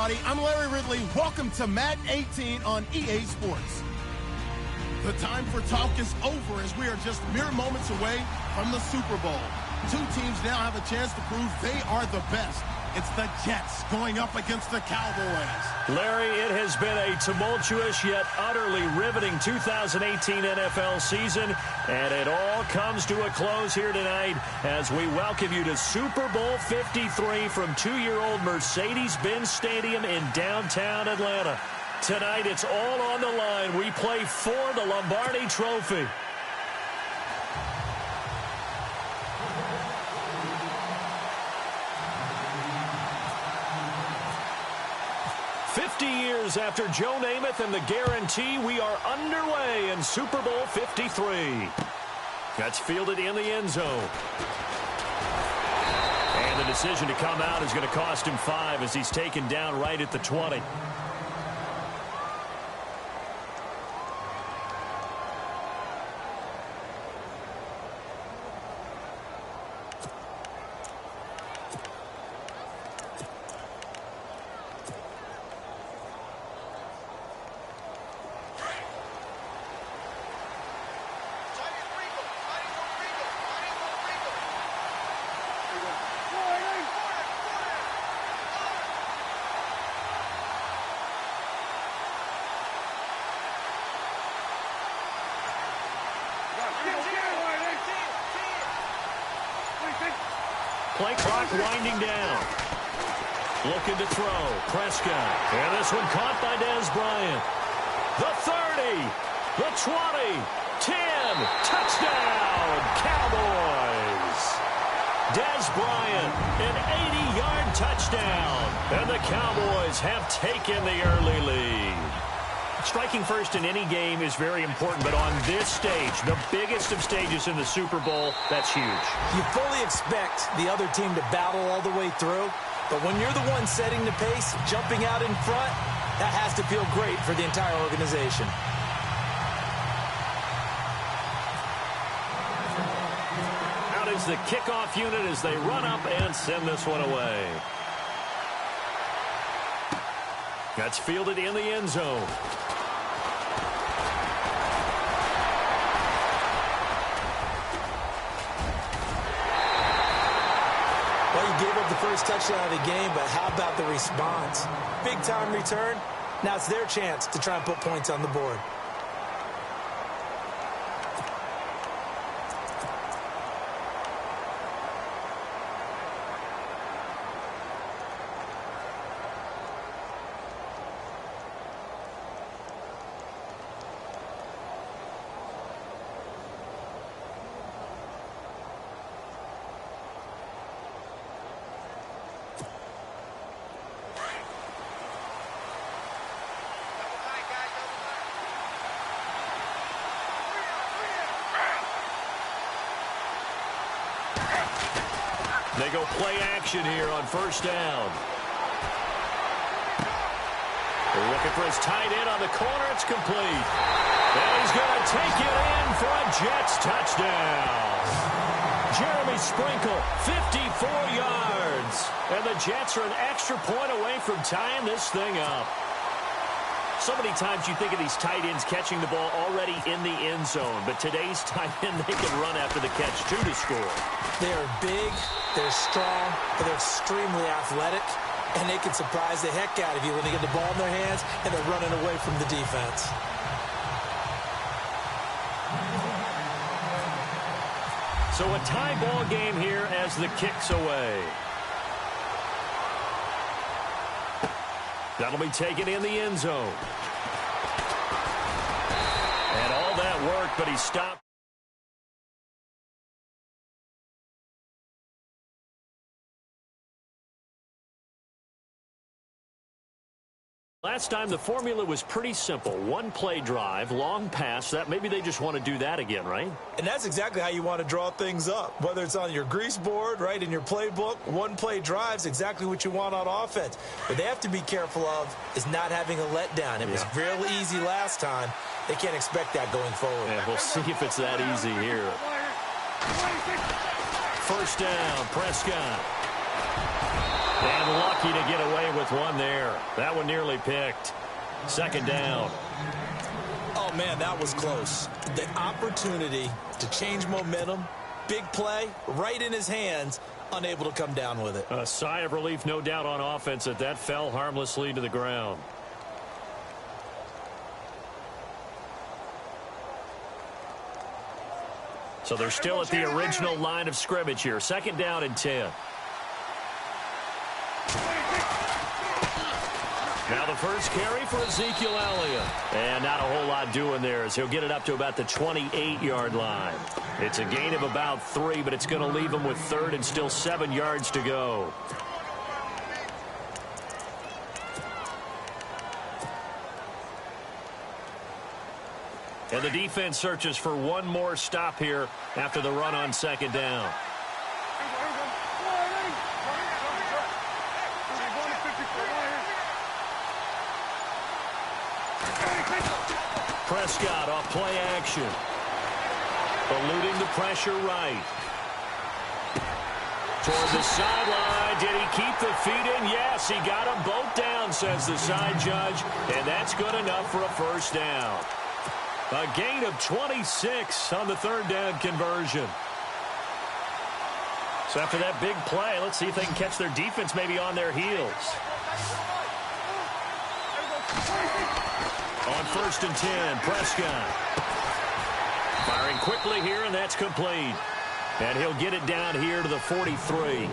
everybody. I'm Larry Ridley. Welcome to Madden 18 on EA Sports. The time for talk is over as we are just mere moments away from the Super Bowl. Two teams now have a chance to prove they are the best. It's the Jets going up against the Cowboys. Larry, it has been a tumultuous yet utterly riveting 2018 NFL season, and it all comes to a close here tonight as we welcome you to Super Bowl 53 from two-year-old Mercedes-Benz Stadium in downtown Atlanta. Tonight, it's all on the line. We play for the Lombardi Trophy. Years after Joe Namath and the guarantee, we are underway in Super Bowl 53. That's fielded in the end zone. And the decision to come out is going to cost him 5 as he's taken down right at the 20. Play clock winding down. Looking to throw. Prescott. And this one caught by Dez Bryant. The 30. The 20. 10. Touchdown. Cowboys. Dez Bryant. An 80-yard touchdown. And the Cowboys have taken the early lead. Striking first in any game is very important, but on this stage, the biggest of stages in the Super Bowl, that's huge. You fully expect the other team to battle all the way through, but when you're the one setting the pace, jumping out in front, that has to feel great for the entire organization. Out is the kickoff unit as they run up and send this one away. That's fielded in the end zone. Gave up the first touchdown of the game, but how about the response? Big-time return. Now it's their chance to try and put points on the board. They go play action here on first down. They're looking for his tight end on the corner. It's complete. And he's going to take it in for a Jets touchdown. Jeremy Sprinkle, 54 yards. And the Jets are an extra point away from tying this thing up. So many times you think of these tight ends catching the ball already in the end zone. But today's tight end, they can run after the catch, too, to score. They are big, they're strong, but they're extremely athletic. And they can surprise the heck out of you when they get the ball in their hands and they're running away from the defense. So a tie ball game here as the kick's away. That'll be taken in the end zone. And all that work, but he stopped. Last time, the formula was pretty simple. One play drive, long pass. That maybe they just want to do that again, right? And that's exactly how you want to draw things up. Whether it's on your grease board, right, in your playbook, one play drive's exactly what you want on offense. What they have to be careful of is not having a letdown. It was real easy last time. They can't expect that going forward. Yeah, we'll see if it's that easy here. First down, Prescott. And lucky to get away with one there. That one nearly picked. Second down. Oh, man, that was close. The opportunity to change momentum, big play, right in his hands, unable to come down with it. A sigh of relief, no doubt, on offense that fell harmlessly to the ground. So they're still at the original line of scrimmage here. Second down and 10. Now the first carry for Ezekiel Elliott. And not a whole lot doing there as he'll get it up to about the 28-yard line. It's a gain of about 3, but it's going to leave him with third and still 7 yards to go. And the defense searches for one more stop here after the run on second down. Prescott off play action. Eluding the pressure right. Toward the sideline. Did he keep the feet in? Yes, he got them both down, says the side judge. And that's good enough for a first down. A gain of 26 on the third down conversion. So after that big play, let's see if they can catch their defense maybe on their heels. On first and 10, Prescott. Firing quickly here, and that's complete. And he'll get it down here to the 43.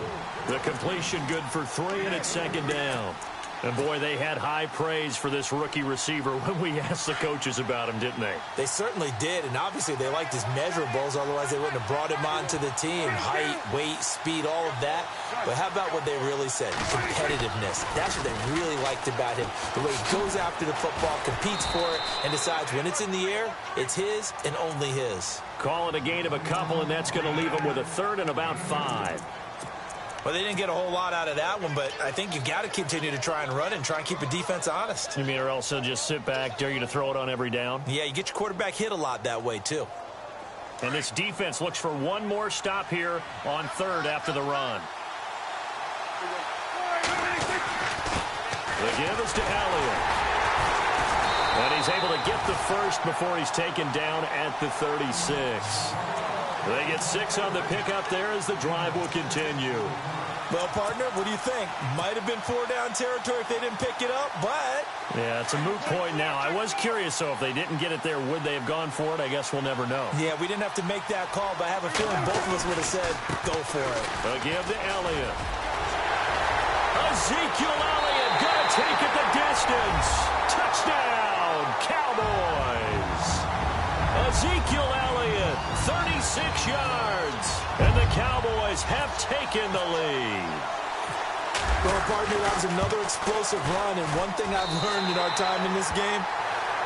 The completion good for 3, and it's second down. And, boy, they had high praise for this rookie receiver when we asked the coaches about him, didn't they? They certainly did, and obviously they liked his measurables. Otherwise, they wouldn't have brought him onto the team. Height, weight, speed, all of that. But how about what they really said? Competitiveness. That's what they really liked about him. The way he goes after the football, competes for it, and decides when it's in the air, it's his and only his. Call it a gain of a couple, and that's going to leave him with a third and about 5. Well, they didn't get a whole lot out of that one, but I think you've got to continue to try and run and try and keep the defense honest. You mean or else he'll just sit back, dare you to throw it on every down? Yeah, you get your quarterback hit a lot that way, too. And this defense looks for one more stop here on third after the run. The give is to Elliott. And he's able to get the first before he's taken down at the 36. They get 6 on the pickup there as the drive will continue. Well, partner, what do you think? Might have been 4-down territory if they didn't pick it up, but... Yeah, it's a moot point now. I was curious, though, if they didn't get it there, would they have gone for it? I guess we'll never know. Yeah, we didn't have to make that call, but I have a feeling both of us would have said, go for it. A give to Elliott. Ezekiel Elliott gonna take it the distance. Touchdown, Cowboys. Ezekiel Elliott, 36 yards. And the Cowboys have taken the lead. Well, partner, that was another explosive run, and one thing I've learned in our time in this game,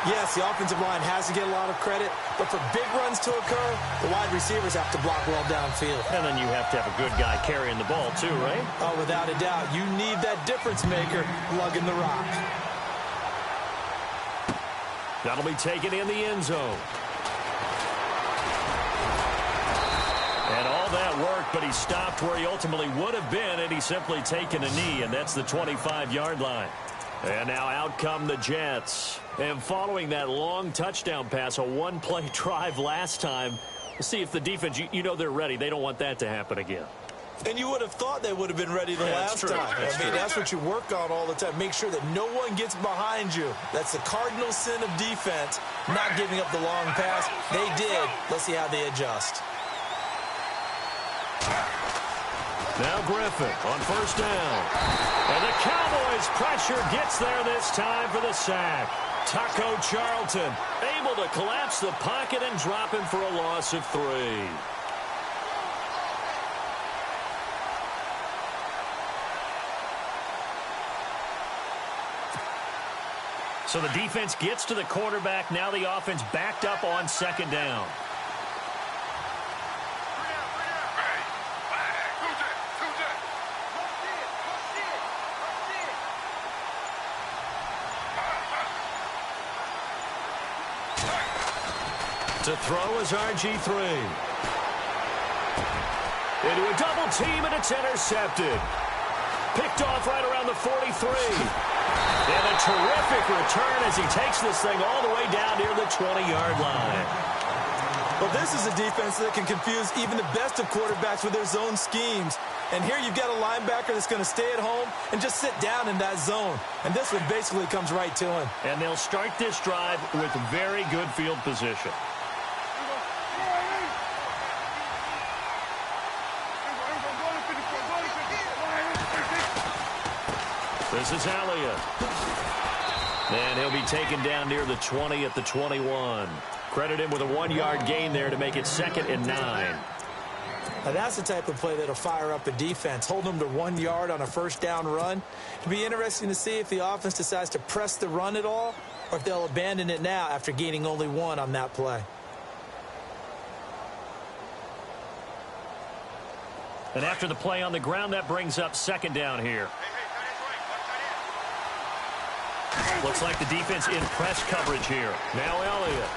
yes, the offensive line has to get a lot of credit, but for big runs to occur, the wide receivers have to block well downfield. And then you have to have a good guy carrying the ball, too, right? Oh, without a doubt. You need that difference maker lugging the rock. That'll be taken in the end zone. And all that worked, but he stopped where he ultimately would have been, and he's simply taken a knee, and that's the 25-yard line. And now out come the Jets. And following that long touchdown pass, a one-play drive last time, we'll see if the defense, you know they're ready. They don't want that to happen again. And you would have thought they would have been ready the last time. I mean, that's what you work on all the time. Make sure that no one gets behind you. That's the cardinal sin of defense, not giving up the long pass. They did. Let's see how they adjust. Now Griffin on first down. And the Cowboys pressure gets there this time for the sack. Taco Charlton able to collapse the pocket and drop him for a loss of 3. So the defense gets to the quarterback. Now the offense backed up on second down. To throw is RG3. Into a double team, and it's intercepted. Picked off right around the 43. And a terrific return as he takes this thing all the way down near the 20-yard line. Well, this is a defense that can confuse even the best of quarterbacks with their zone schemes. And here you've got a linebacker that's going to stay at home and just sit down in that zone. And this one basically comes right to him. And they'll start this drive with very good field position. This is Elliott. And he'll be taken down near the 20 at the 21. Credit him with a 1-yard gain there to make it 2nd and 9. Now that's the type of play that'll fire up a defense. Hold them to 1 yard on a first down run. It'll be interesting to see if the offense decides to press the run at all or if they'll abandon it now after gaining only 1 on that play. And after the play on the ground, that brings up 2nd down here. Looks like the defense in press coverage here. Now Elliott.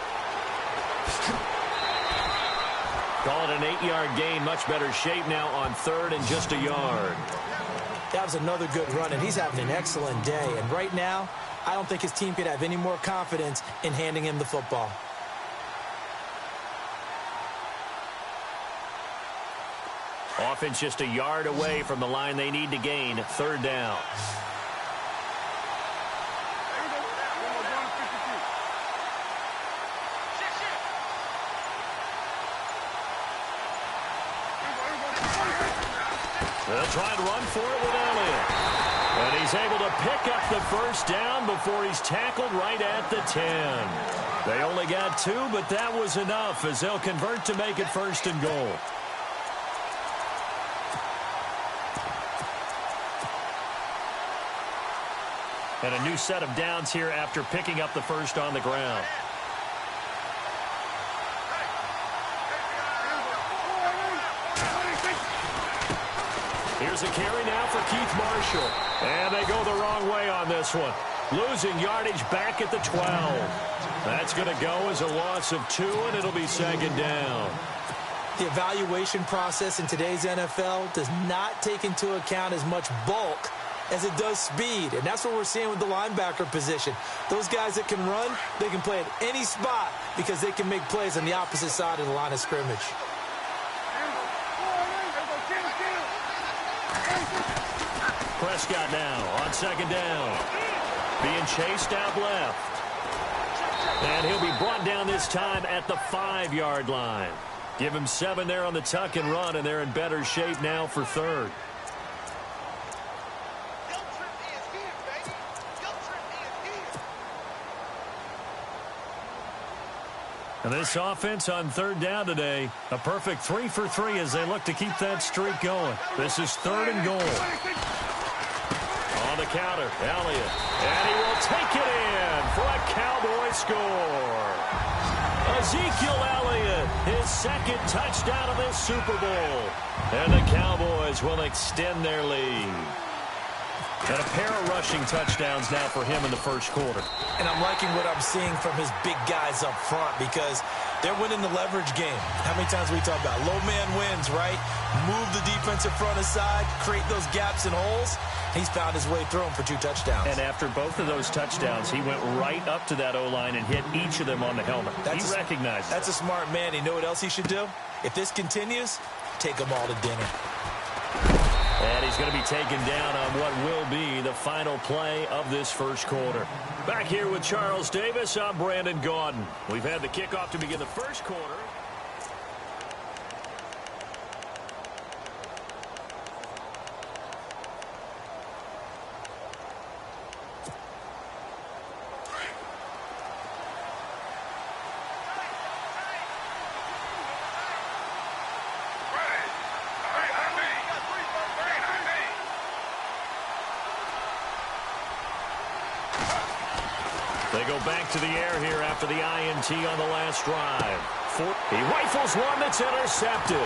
Call it an 8-yard gain. Much better shape now on 3rd and just a yard. That was another good run, and he's having an excellent day. And right now, I don't think his team could have any more confidence in handing him the football. Offense just a yard away from the line they need to gain. 3rd down. They'll try and run for it with Elliott. And he's able to pick up the first down before he's tackled right at the 10. They only got 2, but that was enough as they'll convert to make it 1st and goal. And a new set of downs here after picking up the first on the ground. Here's a carry now for Keith Marshall. And they go the wrong way on this one. Losing yardage back at the 12. That's going to go as a loss of 2, and it'll be 2nd down. The evaluation process in today's NFL does not take into account as much bulk as it does speed, and that's what we're seeing with the linebacker position. Those guys that can run, they can play at any spot because they can make plays on the opposite side of the line of scrimmage. Prescott now on 2nd down. Being chased out left. And he'll be brought down this time at the 5-yard line. Give him 7 there on the tuck and run, and they're in better shape now for 3rd. And this offense on 3rd down today, a perfect 3 for 3 as they look to keep that streak going. This is 3rd and goal. On the counter, Elliott. And he will take it in for a Cowboy score. Ezekiel Elliott, his 2nd touchdown of this Super Bowl. And the Cowboys will extend their lead. And a pair of rushing touchdowns now for him in the first quarter. And I'm liking what I'm seeing from his big guys up front because they're winning the leverage game. How many times we talk about low man wins, right? Move the defensive front aside, create those gaps and holes. He's found his way through them for 2 touchdowns. And after both of those touchdowns, he went right up to that O-line and hit each of them on the helmet. He recognized That's a smart man. You know what else he should do? If this continues, take them all to dinner. And he's going to be taken down on what will be the final play of this first quarter. Back here with Charles Davis, I'm Brandon Gaudin. We've had the kickoff to begin the first quarter. They go back to the air here after the INT on the last drive. He rifles one that's intercepted.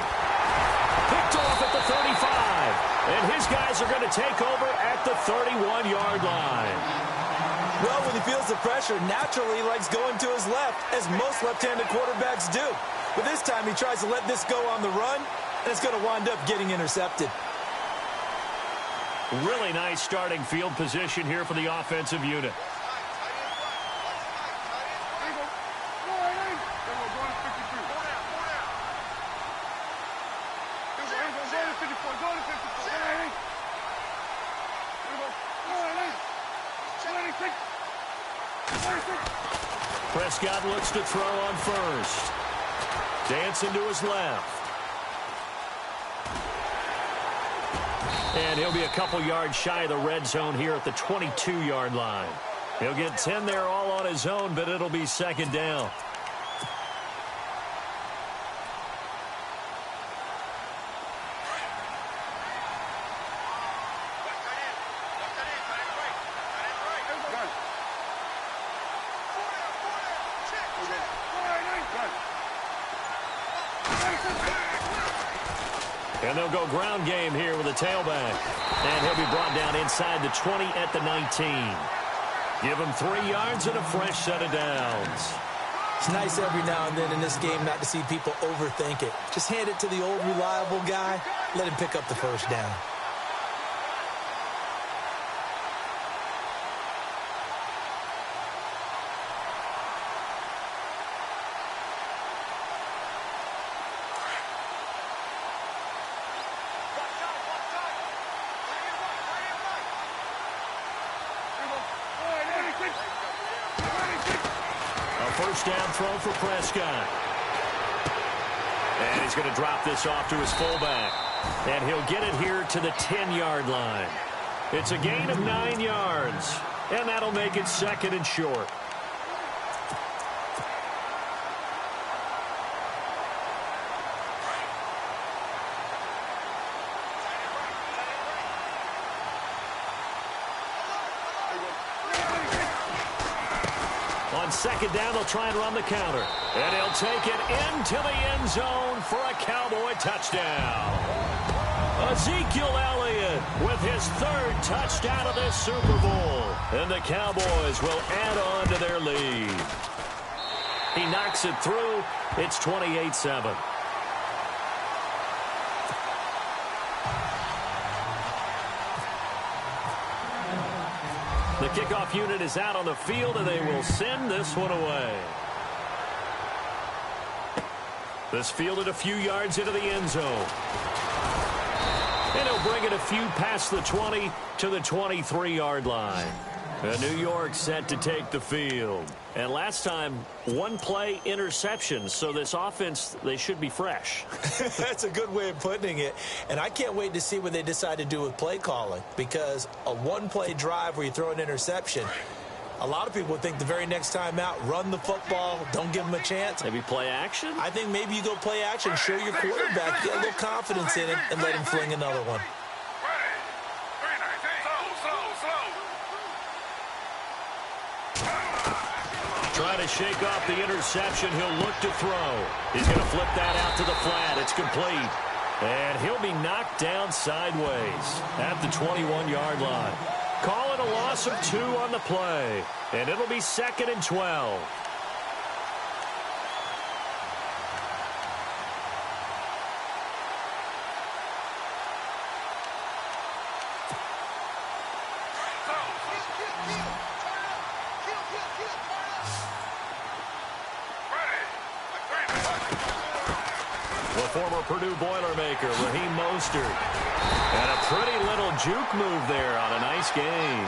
Picked off at the 35. And his guys are going to take over at the 31-yard line. Well, when he feels the pressure, naturally he likes going to his left, as most left-handed quarterbacks do. But this time he tries to let this go on the run, and it's going to wind up getting intercepted. Really nice starting field position here for the offensive unit. Prescott looks to throw on first. Dancing to his left. And he'll be a couple yards shy of the red zone here at the 22-yard line. He'll get 10 there all on his own, but it'll be second down. And they'll go ground game here with a tailback. And he'll be brought down inside the 20 at the 19. Give him 3 yards and a fresh set of downs. It's nice every now and then in this game not to see people overthink it. Just hand it to the old reliable guy. Let him pick up the first down. First down throw for Prescott. And he's going to drop this off to his fullback. And he'll get it here to the 10-yard line. It's a gain of 9 yards. And that'll make it second and short. On second down, they'll try and run the counter. And he'll take it into the end zone for a Cowboy touchdown. Ezekiel Elliott with his 3rd touchdown of this Super Bowl. And the Cowboys will add on to their lead. He knocks it through. It's 28-7. The kickoff unit is out on the field, and they will send this one away. This fielded a few yards into the end zone. And he'll bring it a few past the 20 to the 23-yard line. New York set to take the field. And last time, 1-play interception. So this offense, they should be fresh. That's a good way of putting it. And I can't wait to see what they decide to do with play calling. Because a 1-play drive where you throw an interception, a lot of people would think the very next time out, run the football, don't give them a chance. Maybe play action? I think maybe you go play action, show your quarterback, get a little confidence in it, and let him fling another one. Trying to shake off the interception. He'll look to throw. He's going to flip that out to the flat. It's complete. And he'll be knocked down sideways at the 21-yard line. Call it a loss of 2 on the play. And it'll be 2nd and 12. Former Purdue Boilermaker, Raheem Mostert. And a pretty little juke move there on a nice gain.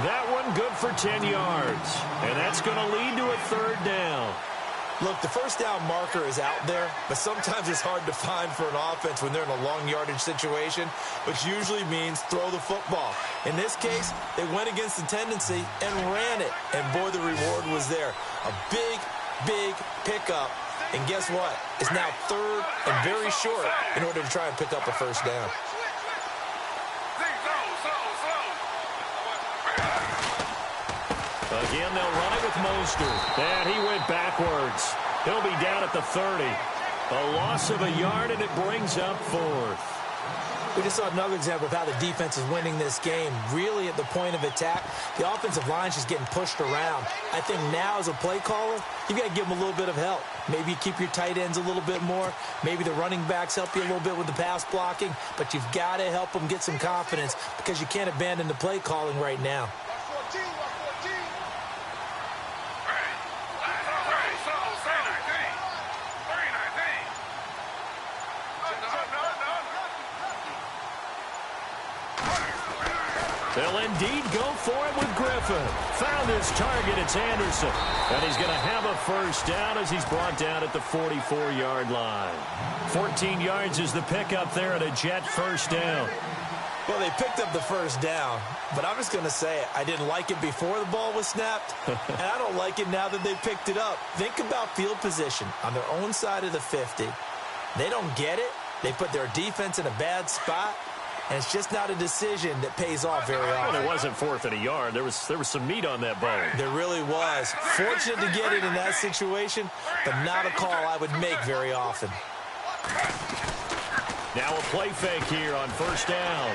That one good for 10 yards. And that's going to lead to a 3rd down. Look, the first down marker is out there, but sometimes it's hard to find for an offense when they're in a long yardage situation, which usually means throw the football. In this case, they went against the tendency and ran it. And boy, the reward was there. A big, big pickup. And guess what? It's now 3rd and very short in order to try and pick up a first down. Again, they'll run it with Mostert. And he went backwards. He'll be down at the 30. A loss of a yard, and it brings up 4th. We just saw another example of how the defense is winning this game. Really at the point of attack, the offensive line's just getting pushed around. I think now as a play caller, you've got to give them a little bit of help. Maybe you keep your tight ends a little bit more. Maybe the running backs help you a little bit with the pass blocking. But you've got to help them get some confidence because you can't abandon the play calling right now. They'll indeed go for it with Griffin. Found his target. It's Anderson. And he's going to have a first down as he's brought down at the 44-yard line. 14 yards is the pickup there at a Jet first down. Well, they picked up the first down, but I'm just going to say it. I didn't like it before the ball was snapped, and I don't like it now that they picked it up. Think about field position on their own side of the 50. They don't get it. They put their defense in a bad spot. And it's just not a decision that pays off very often. Well, it wasn't 4th and a yard. There was some meat on that bone. There really was. Fortunate to get it in that situation, but not a call I would make very often. Now a play fake here on first down.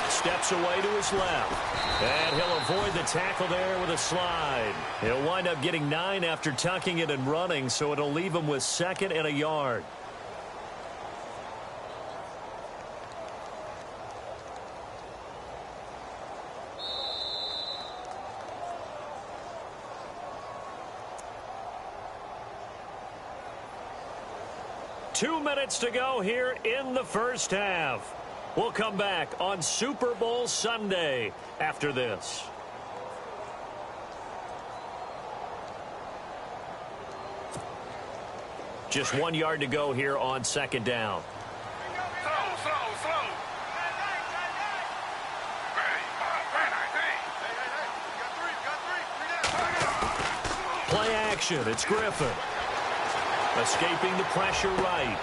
Steps away to his left. And he'll avoid the tackle there with a slide. He'll wind up getting 9 after tucking it and running, so it'll leave him with 2nd and a yard. Two minutes to go here in the first half. We'll come back on Super Bowl Sunday after this. Just 1 yard to go here on second down. Play action. It's Griffin. Escaping the pressure right.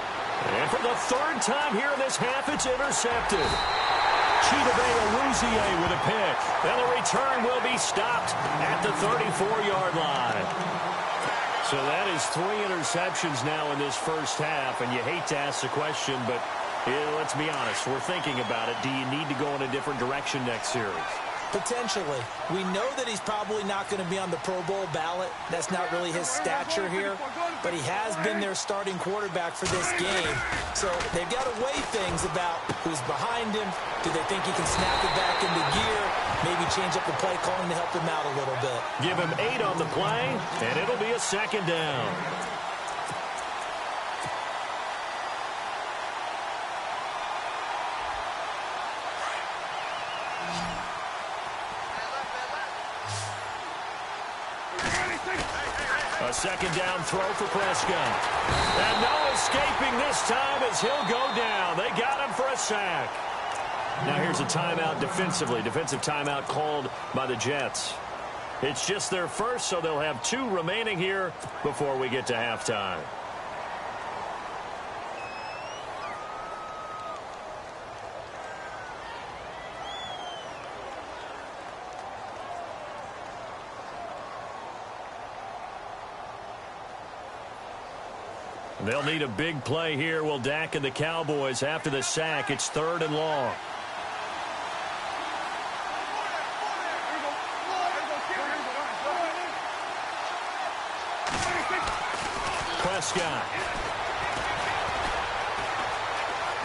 And for the 3rd time here in this half, it's intercepted. Chidobe with a pick. And the return will be stopped at the 34-yard line. So that is 3 interceptions now in this first half. And you hate to ask the question, but let's be honest. We're thinking about it. Do you need to go in a different direction next series? Potentially. We know that he's probably not going to be on the Pro Bowl ballot. That's not really his stature here. But he has been their starting quarterback for this game. So they've got to weigh things about who's behind him. Do they think he can snap it back into gear? Maybe change up the play calling to help him out a little bit. Give him 8 on the play, and it'll be a second down. A second down throw for Prescott. And no escaping this time as he'll go down. They got him for a sack. Now here's a timeout defensively. Defensive timeout called by the Jets. It's just their first, so they'll have 2 remaining here before we get to halftime. They'll need a big play here. Will Dak and the Cowboys after the sack. It's 3rd and long. Prescott.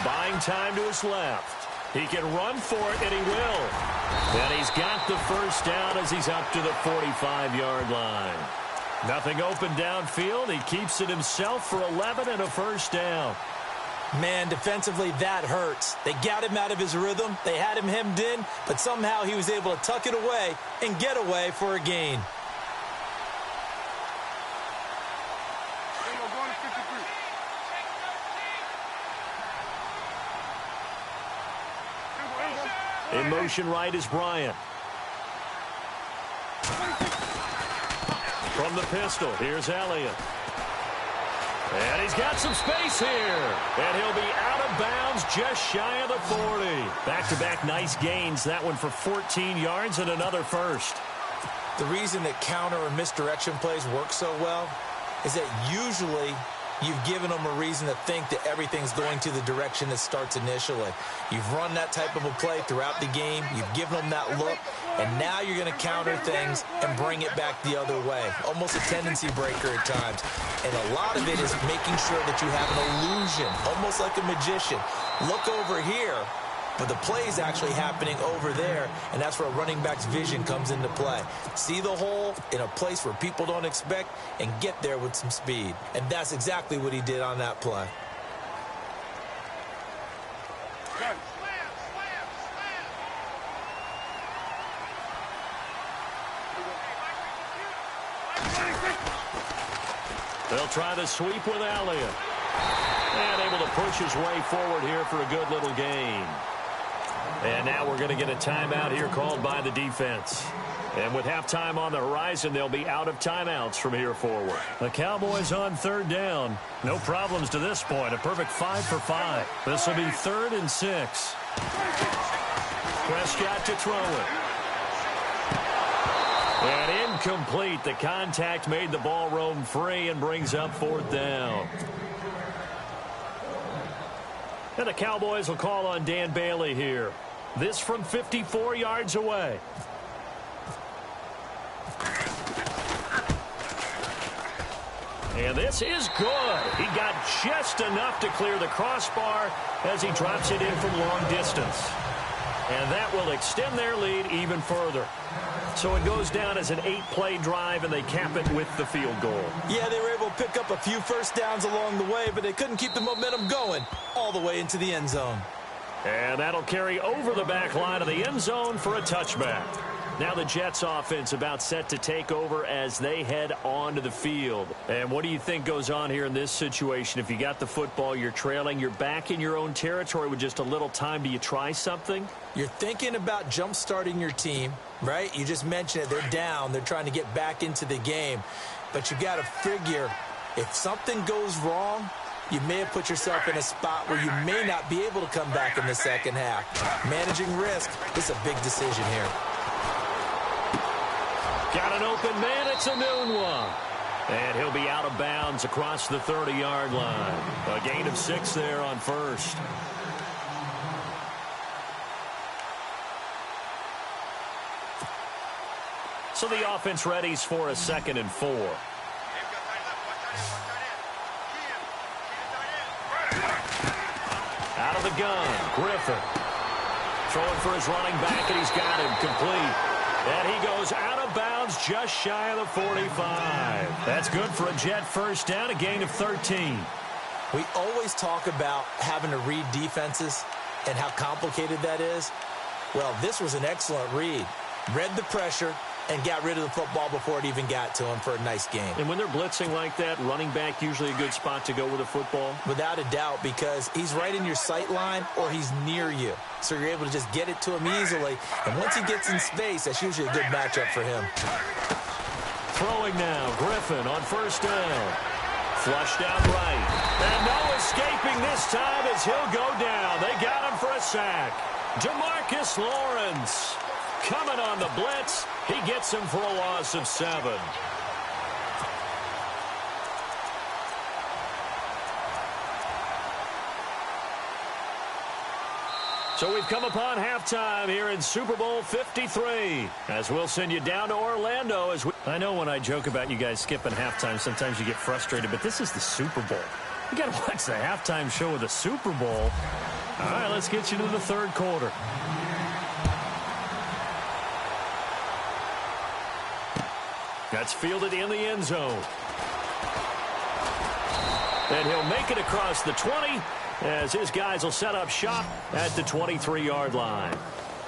Buying time to his left. He can run for it, and he will. And he's got the first down as he's up to the 45-yard line. Nothing open downfield. He keeps it himself for 11 and a first down. Man, defensively, that hurts. They got him out of his rhythm. They had him hemmed in, but somehow he was able to tuck it away and get away for a gain. In motion right is Bryant. From the pistol, here's Elliott. And he's got some space here. And he'll be out of bounds just shy of the 40. Back-to-back nice gains. That one for 14 yards and another first. The reason that counter or misdirection plays work so well is that usually You've given them a reason to think that everything's going to the direction it starts initially. You've run that type of a play throughout the game. You've given them that look, and now you're going to counter things and bring it back the other way. Almost a tendency breaker at times. And a lot of it is making sure that you have an illusion, almost like a magician. Look over here, but the play is actually happening over there, and that's where a running back's vision comes into play. See the hole in a place where people don't expect and get there with some speed. And that's exactly what he did on that play. They'll try the sweep with Elliott. And able to push his way forward here for a good little gain. And now we're going to get a timeout here called by the defense. And with halftime on the horizon, they'll be out of timeouts from here forward. The Cowboys on third down. No problems to this point. A perfect 5 for 5. This will be 3rd and 6. Prescott to throw it. And incomplete. The contact made the ball roam free and brings up 4th down. And the Cowboys will call on Dan Bailey here. This from 54 yards away. And this is good. He got just enough to clear the crossbar as he drops it in from long distance. And that will extend their lead even further. So it goes down as an 8-play drive, and they cap it with the field goal. Yeah, they were able to pick up a few first downs along the way, but they couldn't keep the momentum going all the way into the end zone. And that'll carry over the back line of the end zone for a touchback. Now the Jets offense about set to take over as they head onto the field. And what do you think goes on here in this situation? If you got the football, you're trailing, you're back in your own territory with just a little time. Do you try something? You're thinking about jump-starting your team, right? You just mentioned it. They're down. They're trying to get back into the game. But you got to figure if something goes wrong, you may have put yourself in a spot where you may not be able to come back in the second half. Managing risk is a big decision here. Got an open man. It's a noon one. And he'll be out of bounds across the 30-yard line. A gain of 6 there on first. So the offense readies for a 2nd and 4. Out of the gun, Griffin. Throwing for his running back, and he's got him complete. And he goes out of bounds just shy of the 45. That's good for a Jet first down, a gain of 13. We always talk about having to read defenses and how complicated that is. Well, this was an excellent read. Read the pressure and got rid of the football before it even got to him for a nice game. And when they're blitzing like that, running back usually a good spot to go with the football? Without a doubt, because he's right in your sight line or he's near you. So you're able to just get it to him easily. And once he gets in space, that's usually a good matchup for him. Throwing now, Griffin on first down. Flushed out right. And no escaping this time as he'll go down. They got him for a sack. DeMarcus Lawrence coming on the blitz. He gets him for a loss of 7. So we've come upon halftime here in Super Bowl 53. As we'll send you down to Orlando. I know when I joke about you guys skipping halftime, sometimes you get frustrated, but this is the Super Bowl. You got to watch the halftime show of the Super Bowl. All right, let's get you to the 3rd quarter. That's fielded in the end zone. And he'll make it across the 20 as his guys will set up shop at the 23-yard line.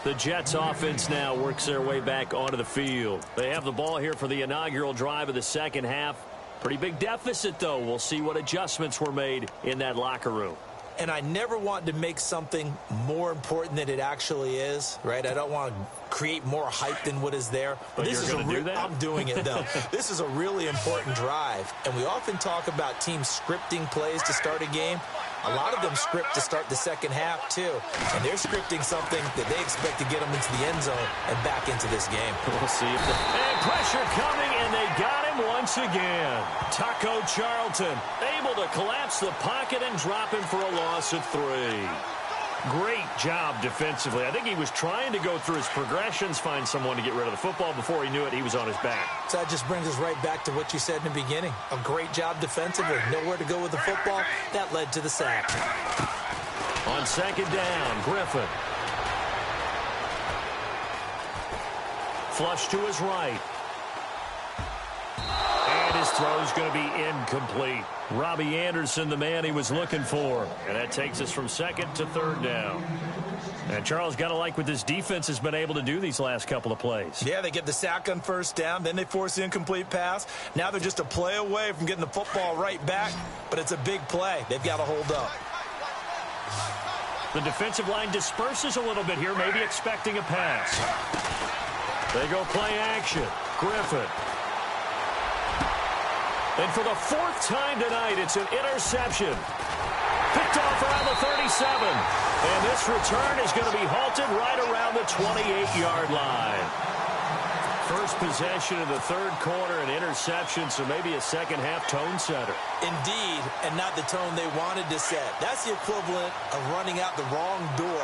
The Jets offense now works their way back onto the field. They have the ball here for the inaugural drive of the second half. Pretty big deficit, though. We'll see what adjustments were made in that locker room. And I never want to make something more important than it actually is, right? I don't want to create more hype than what is there. But this is do that? I'm doing it, though. This is a really important drive. And we often talk about teams scripting plays to start a game. A lot of them script to start the second half, too. And they're scripting something that they expect to get them into the end zone and back into this game. We'll see. And pressure coming, and they got him once again. Taco Charlton able to collapse the pocket and drop him for a loss of 3. Great job defensively. I think he was trying to go through his progressions, find someone to get rid of the football. Before he knew it, he was on his back. So that just brings us right back to what you said in the beginning. A great job defensively. Nowhere to go with the football. That led to the sack. On second down, Griffin. Flush to his right. And his throw's going to be incomplete. Robbie Anderson, the man he was looking for. And that takes us from second to third down. And Charles, got to like what this defense has been able to do these last couple of plays. Yeah, they get the sack on first down, then they force the incomplete pass. Now they're just a play away from getting the football right back, but it's a big play. They've got to hold up. The defensive line disperses a little bit here, maybe expecting a pass. They go play action. Griffin. And for the 4th time tonight, it's an interception. Picked off around the 37. And this return is going to be halted right around the 28-yard line. First possession of the third quarter, an interception, so maybe a second-half tone setter. Indeed, and not the tone they wanted to set. That's the equivalent of running out the wrong door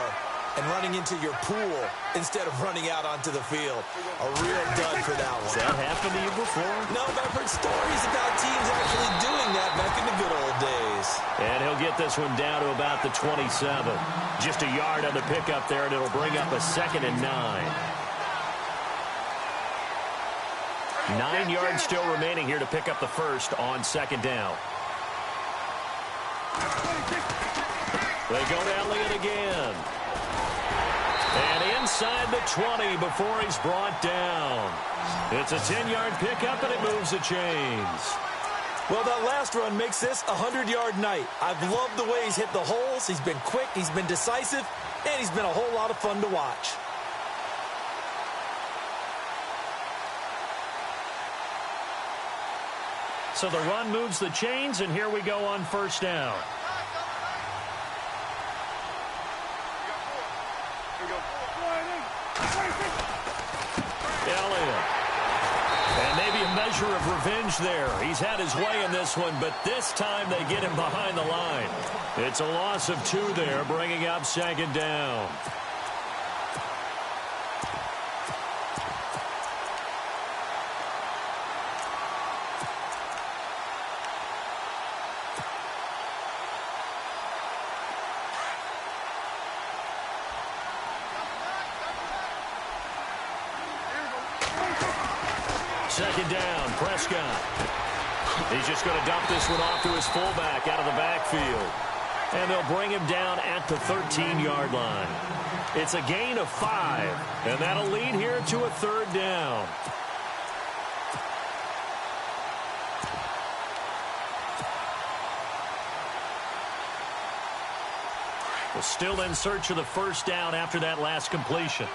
and running into your pool instead of running out onto the field. A real dud for that one. Has that happened to you before? No, but I've heard stories about teams actually doing that back in the good old days. And he'll get this one down to about the 27. Just a yard on the pickup there, and it'll bring up a 2nd and 9. 9 yards still remaining here to pick up the first on second down. They go to Elliott again. And inside the 20 before he's brought down. It's a 10-yard pickup, and it moves the chains. Well, that last run makes this a 100-yard night. I've loved the way he's hit the holes. He's been quick, he's been decisive, and he's been a whole lot of fun to watch. So the run moves the chains, and here we go on first down. Elliott. And maybe a measure of revenge there. He's had his way in this one, but this time they get him behind the line. It's a loss of 2 there, bringing up second down. Second down, Prescott. He's just going to dump this one off to his fullback out of the backfield. And they'll bring him down at the 13-yard line. It's a gain of 5, and that'll lead here to a third down. Well, still in search of the first down after that last completion.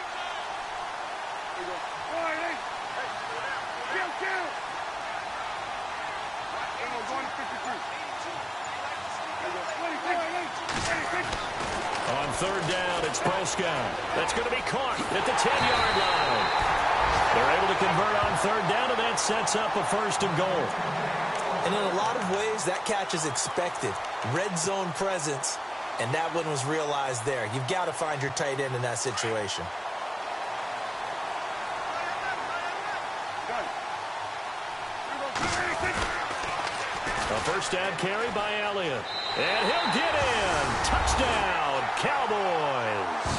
On third down, it's Prescott. That's going to be caught at the 10-yard line. They're able to convert on third down, and that sets up a 1st and goal. And in a lot of ways, that catch is expected. Red zone presence, and that one was realized there. You've got to find your tight end in that situation. A first down carry by Elliott. And he'll get in. Touchdown, Cowboys.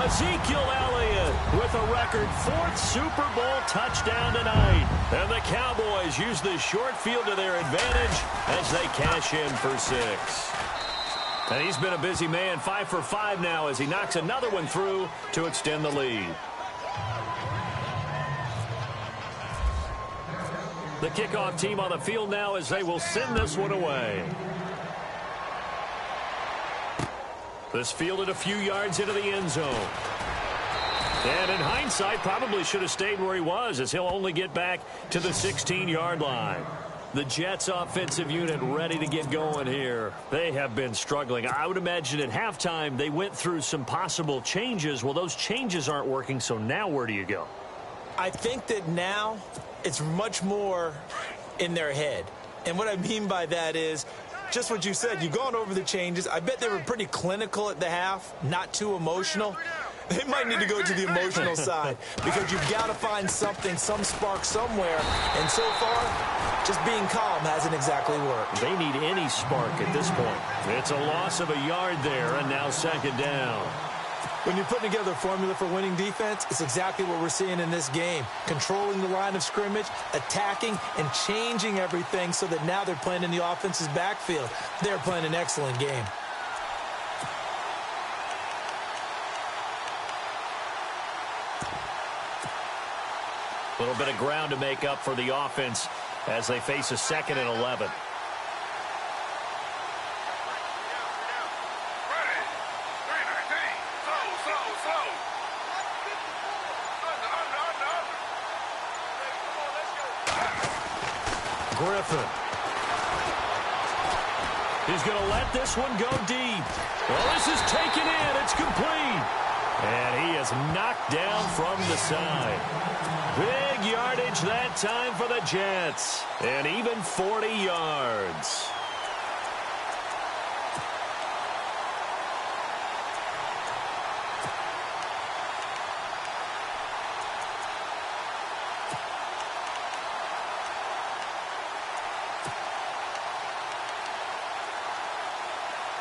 Ezekiel Elliott with a record 4th Super Bowl touchdown tonight. And the Cowboys use the short field to their advantage as they cash in for 6. And he's been a busy man, 5 for 5 now as he knocks another one through to extend the lead. The kickoff team on the field now as they will send this one away. This fielded a few yards into the end zone. And in hindsight, probably should have stayed where he was as he'll only get back to the 16-yard line. The Jets offensive unit ready to get going here. They have been struggling. I would imagine at halftime they went through some possible changes. Well, those changes aren't working, so now where do you go? I think that now it's much more in their head. And what I mean by that is just what you said. You've gone over the changes. I bet they were pretty clinical at the half, not too emotional. They might need to go to the emotional side because you've got to find something, some spark somewhere. And so far, just being calm hasn't exactly worked. They need any spark at this point. It's a loss of a yard there, and now second down. When you're putting together a formula for winning defense, it's exactly what we're seeing in this game. Controlling the line of scrimmage, attacking, and changing everything so that now they're playing in the offense's backfield. They're playing an excellent game. A little bit of ground to make up for the offense as they face a 2nd and 11. Griffin. He's going to let this one go deep. Well, this is taken in. It's complete. And he is knocked down from the side. Big yardage that time for the Jets. And even 40 yards.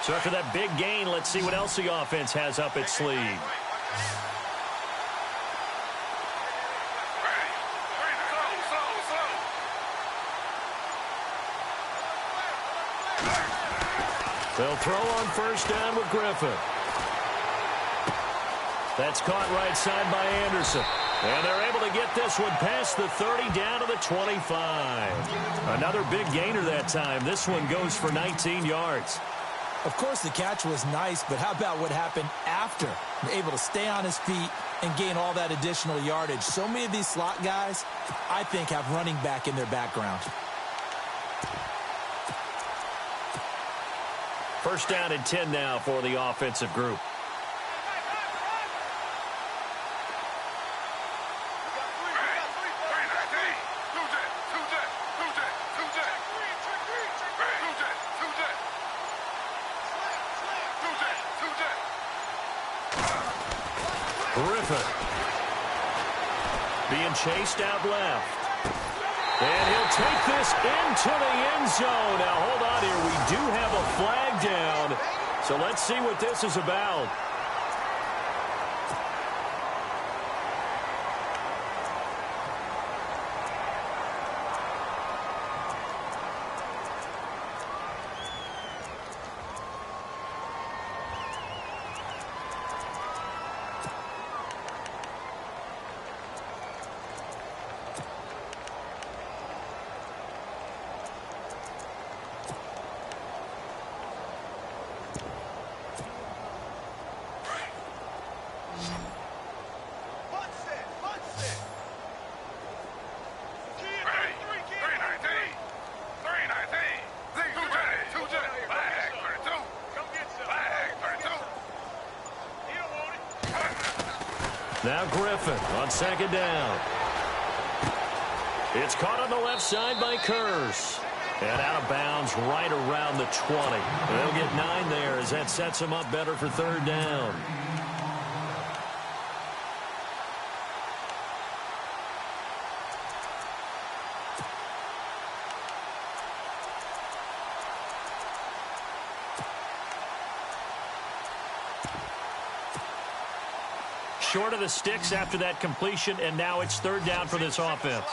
So after that big gain, let's see what else the offense has up its sleeve. They'll throw on first down with Griffin. That's caught right side by Anderson. And they're able to get this one past the 30 down to the 25. Another big gainer that time. This one goes for 19 yards. Of course, the catch was nice, but how about what happened after? Able to stay on his feet and gain all that additional yardage. So many of these slot guys, I think, have running back in their background. First down and 10 now for the offensive group. Griffin being chased out left. And he'll take this into the end zone. Now, hold on here. We do have a flag down. So let's see what this is about. Now Griffin on second down. It's caught on the left side by Kurz. And out of bounds right around the 20. They'll get 9 there as that sets them up better for third down. Short of the sticks after that completion, and now it's third down for this offense.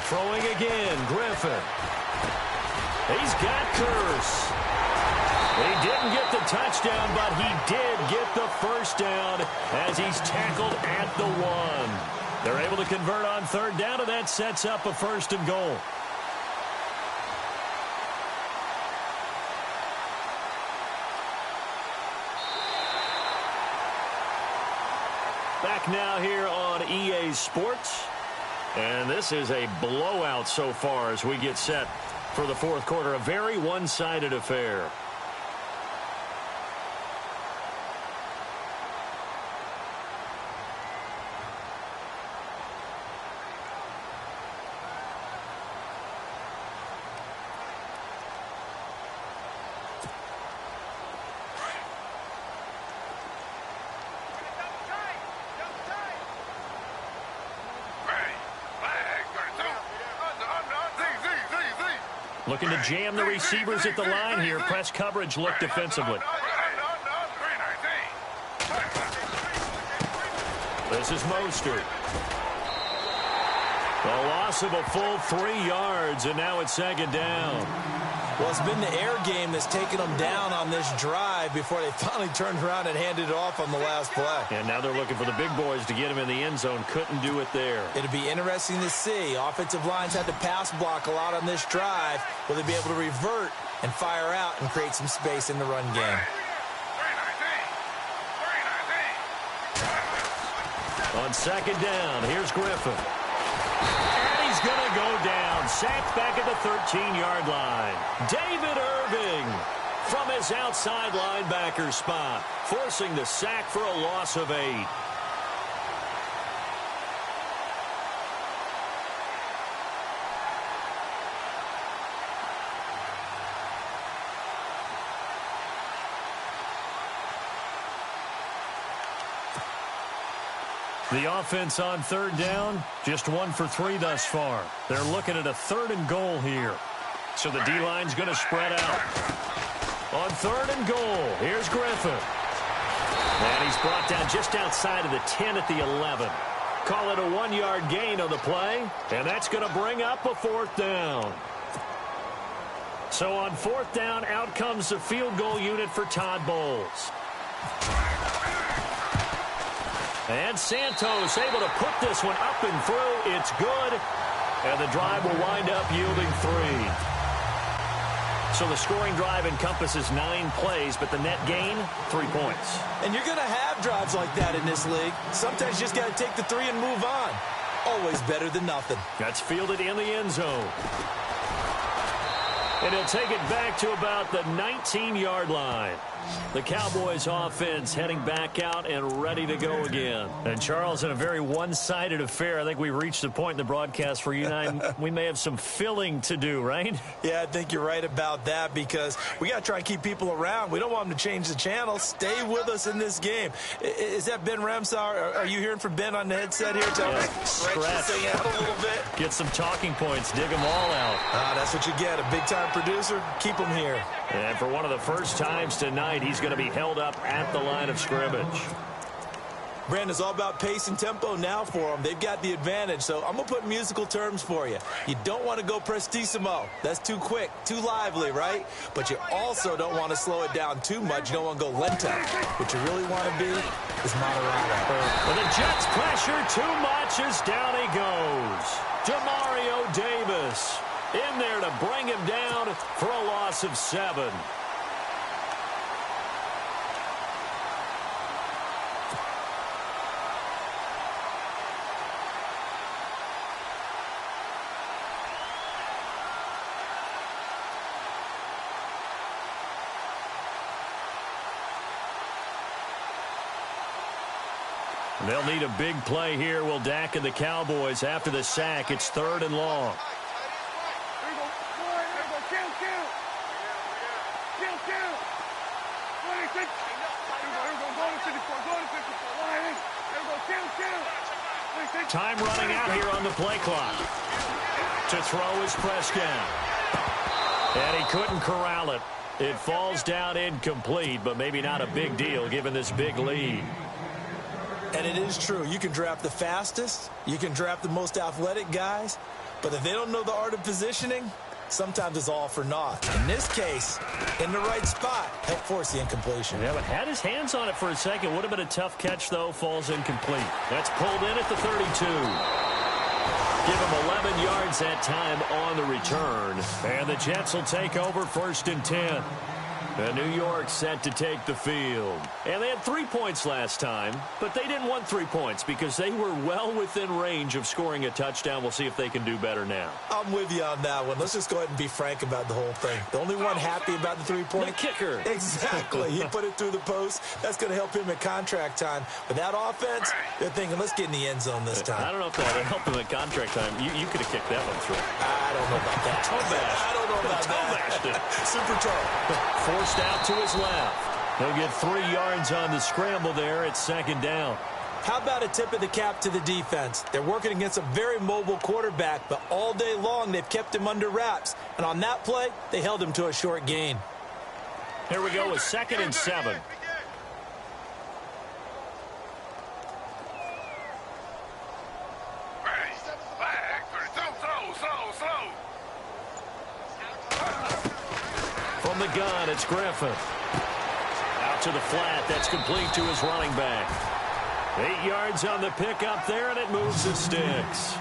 Throwing again, Griffin. He's got Kurz. He didn't get the touchdown, but he did get the first down as he's tackled at the 1. They're able to convert on third down, and that sets up a 1st and goal. Back now here on EA Sports. And this is a blowout so far as we get set for the fourth quarter. A very one-sided affair. Looking to jam the receivers at the line here. Press coverage look defensively. This is Mostert. A loss of a full 3 yards, and now it's second down. Well, it's been the air game that's taken them down on this drive before they finally turned around and handed it off on the last play. And now they're looking for the big boys to get him in the end zone. Couldn't do it there. It'll be interesting to see. Offensive lines had to pass block a lot on this drive. Will they be able to revert and fire out and create some space in the run game? On second down, here's Griffin. And he's going to go down. Sacked back at the 13-yard line. David Irving from his outside linebacker spot, forcing the sack for a loss of 8. The offense on third down, just 1 for 3 thus far. They're looking at a 3rd and goal here. So the D-line's going to spread out. On 3rd and goal, here's Griffin. And he's brought down just outside of the 10 at the 11. Call it a 1-yard gain on the play, and that's going to bring up a 4th down. So on 4th down, out comes the field goal unit for Todd Bowles. And Santos able to put this one up and through. It's good. And the drive will wind up yielding 3. So the scoring drive encompasses 9 plays, but the net gain, 3 points. And you're going to have drives like that in this league. Sometimes you just got to take the 3 and move on. Always better than nothing. That's fielded in the end zone. And he'll take it back to about the 19-yard line. The Cowboys offense heading back out and ready to go again. And Charles, in a very one-sided affair, I think we've reached the point in the broadcast where you and I, we may have some filling to do, right? Yeah, I think you're right about that because we got to try and keep people around. We don't want them to change the channel. Stay with us in this game. Is that Ben Ramsar? Are you hearing from Ben on the headset here? Tell us. Stretch this thing out a little bit. Get some talking points. Dig them all out. That's what you get. A big-time producer. Keep them here. And for one of the first times tonight, he's going to be held up at the line of scrimmage. Brandon, it's all about pace and tempo now for them. They've got the advantage, so I'm going to put musical terms for you. You don't want to go prestissimo. That's too quick, too lively, right? But you also don't want to slow it down too much. You don't want to go lento. What you really want to be is moderato. Well, the Jets pressure too much as down he goes. Demario Davis in there to bring him down for a loss of 7. They'll need a big play here. Will Dak and the Cowboys after the sack. It's 3rd and long. Time running out here on the play clock. To throw is Prescott. And he couldn't corral it. It falls down incomplete, but maybe not a big deal given this big lead. And it is true. You can draft the fastest. You can draft the most athletic guys. But if they don't know the art of positioning, sometimes it's all for naught. In this case, in the right spot, help force the incompletion. Yeah, but had his hands on it for a second. Would have been a tough catch, though. Falls incomplete. That's pulled in at the 32. Give him 11 yards that time on the return. And the Jets will take over 1st and 10. And New York set to take the field. And they had 3 points last time, but they didn't want 3 points because they were well within range of scoring a touchdown. We'll see if they can do better now. I'm with you on that one. Let's just go ahead and be frank about the whole thing. The only one happy about the 3-point? The kicker. Exactly. He put it through the post. That's going to help him at contract time. But that offense, they're thinking, let's get in the end zone this time. I don't know if that would help him at contract time. You could have kicked that one through. I don't know about that. I don't know about that. Super toe. Forced out to his left. He'll get 3 yards on the scramble there at 2nd down. How about a tip of the cap to the defense? They're working against a very mobile quarterback, but all day long they've kept him under wraps. And on that play, they held him to a short gain. Here we go with 2nd and 7. From the gun, it's Griffin. Out to the flat. That's complete to his running back. 8 yards on the pickup there, and it moves the sticks.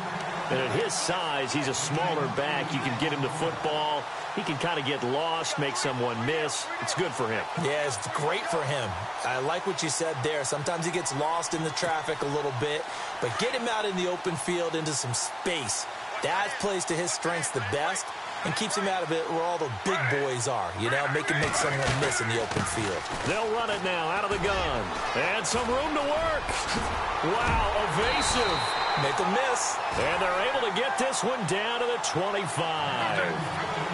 And at his size, he's a smaller back. You can get him to football. He can kind of get lost, make someone miss. It's good for him. Yeah, it's great for him. I like what you said there. Sometimes he gets lost in the traffic a little bit, but get him out in the open field into some space. That plays to his strengths the best and keeps him out of it where all the big boys are, you know, make him make someone miss in the open field. They'll run it now out of the gun. And some room to work. Wow, evasive. Make a miss. And they're able to get this one down to the 25.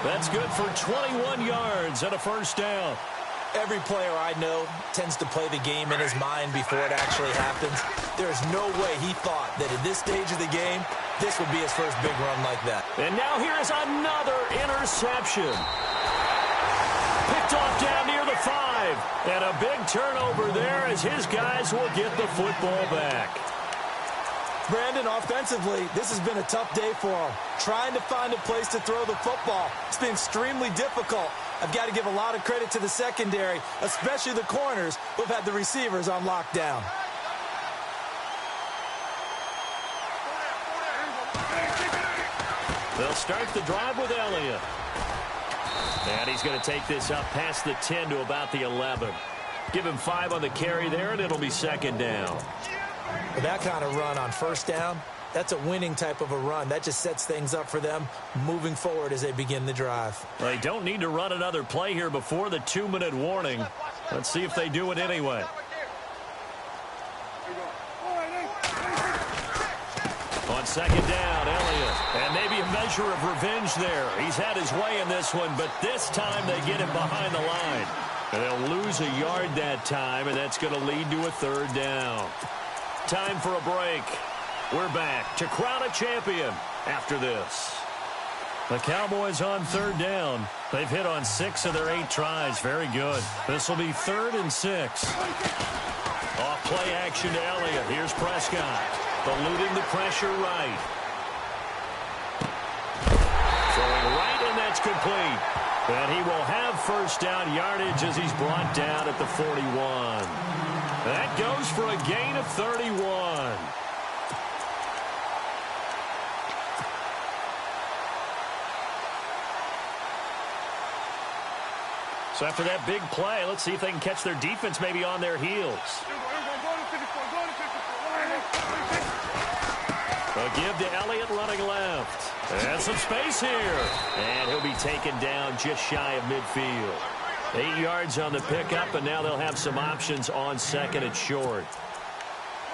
That's good for 21 yards and a 1st down. Every player I know tends to play the game in his mind before it actually happens. There's no way he thought that at this stage of the game, this would be his first big run like that. And now here's another interception. Picked off down near the 5. And a big turnover there as his guys will get the football back. Brandon, offensively, this has been a tough day for him. Trying to find a place to throw the football. It's been extremely difficult. I've got to give a lot of credit to the secondary, especially the corners who've had the receivers on lockdown. They'll start the drive with Elliott. And he's going to take this up past the 10 to about the 11. Give him 5 on the carry there, and it'll be 2nd down. With that kind of run on 1st down, that's a winning type of a run. That just sets things up for them moving forward as they begin the drive. They don't need to run another play here before the 2-minute warning. Let's see if they do it anyway. On 2nd down, Elliott. And maybe a measure of revenge there. He's had his way in this one, but this time they get him behind the line. And they'll lose a yard that time, and that's going to lead to a 3rd down. Time for a break. We're back to crown a champion after this. The Cowboys on 3rd down. They've hit on 6 of their 8 tries. Very good. This will be 3rd and 6. Off play action to Elliott. Here's Prescott. Eluding the pressure right. Throwing right, and that's complete. And he will have 1st down yardage as he's brought down at the 41. That goes for a gain of 31. So after that big play, let's see if they can catch their defense maybe on their heels. A give to Elliott running left. And some space here. And he'll be taken down just shy of midfield. 8 yards on the pickup, and now they'll have some options on 2nd and short.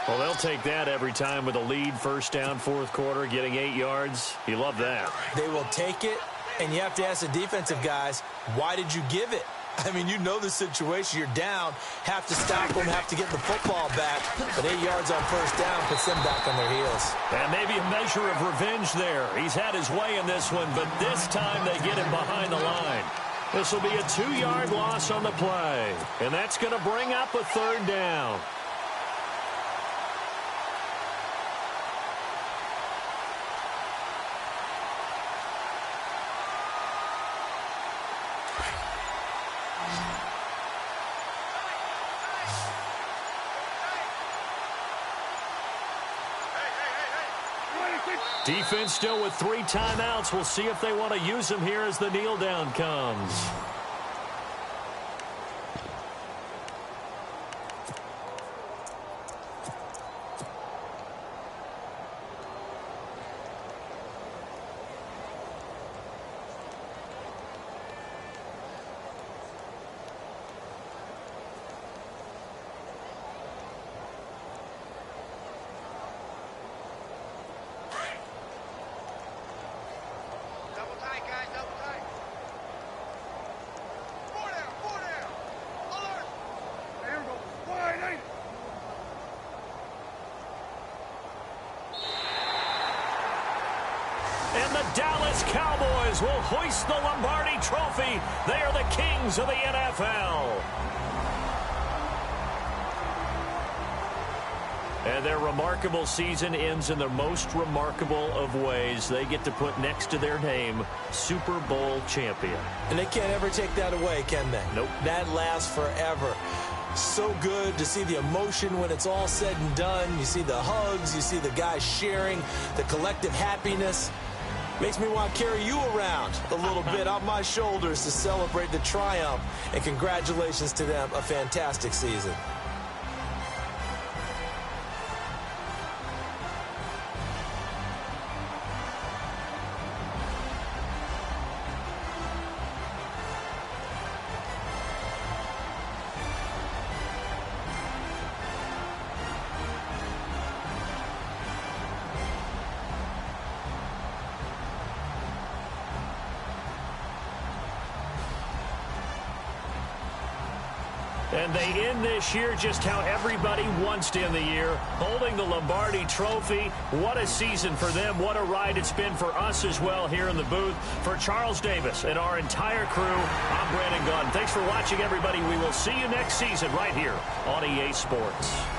Well, they'll take that every time with a lead. 1st down, 4th quarter, getting 8 yards. You love that. They will take it, and you have to ask the defensive guys, why did you give it? I mean, you know the situation. You're down, have to stop them, have to get the football back. But 8 yards on 1st down puts them back on their heels. And maybe a measure of revenge there. He's had his way in this one, but this time they get him behind the line. This will be a 2-yard loss on the play. And that's going to bring up a 3rd down. Defense still with 3 timeouts. We'll see if they want to use them here as the kneel down comes. And the Dallas Cowboys will hoist the Lombardi Trophy. They are the kings of the NFL. And their remarkable season ends in the most remarkable of ways. They get to put next to their name, Super Bowl champion. And they can't ever take that away, can they? Nope. That lasts forever. So good to see the emotion when it's all said and done. You see the hugs, you see the guys sharing, the collective happiness. Makes me want to carry you around a little bit on my shoulders to celebrate the triumph. And congratulations to them, a fantastic season. And they end this year just how everybody wants to end the year, holding the Lombardi Trophy. What a season for them. What a ride it's been for us as well here in the booth. For Charles Davis and our entire crew, I'm Brandon Gunn. Thanks for watching, everybody. We will see you next season right here on EA Sports.